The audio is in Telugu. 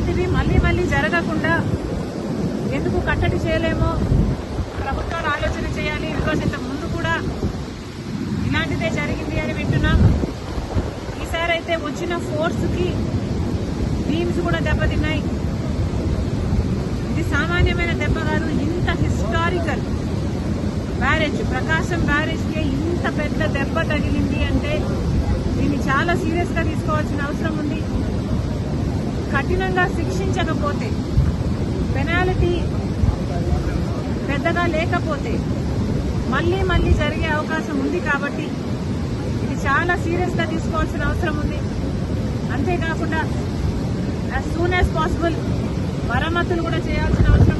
ఇలాంటివి మళ్ళీ మళ్ళీ జరగకుండా ఎందుకు కట్టడి చేయలేమో ప్రభుత్వాలు ఆలోచన చేయాలి. బికాజ్ ఇంతకు ముందు కూడా ఇలాంటిదే జరిగింది అని వింటున్నాం. ఈసారి అయితే వచ్చిన ఫోర్స్కి బీమ్స్ కూడా దెబ్బతిన్నాయి. ఇది సామాన్యమైన దెబ్బ కాదు. ఇంత హిస్టారికల్ బ్యారేజ్, ప్రకాశం బ్యారేజ్కి ఇంత పెద్ద దెబ్బ తగిలింది అంటే దీన్ని చాలా సీరియస్ గా తీసుకోవాల్సిన అవసరం ఉంది. కఠినంగా శిక్షించకపోతే, పెనాల్టీ పెద్దగా లేకపోతే మళ్ళీ మళ్ళీ జరిగే అవకాశం ఉంది. కాబట్టి ఇది చాలా సీరియస్ గా తీసుకోవాల్సిన అవసరం ఉంది. అంతేకాకుండా యాజ్ సూన్ యాజ్ పాసిబుల్ మరమ్మతులు కూడా చేయాల్సిన అవసరం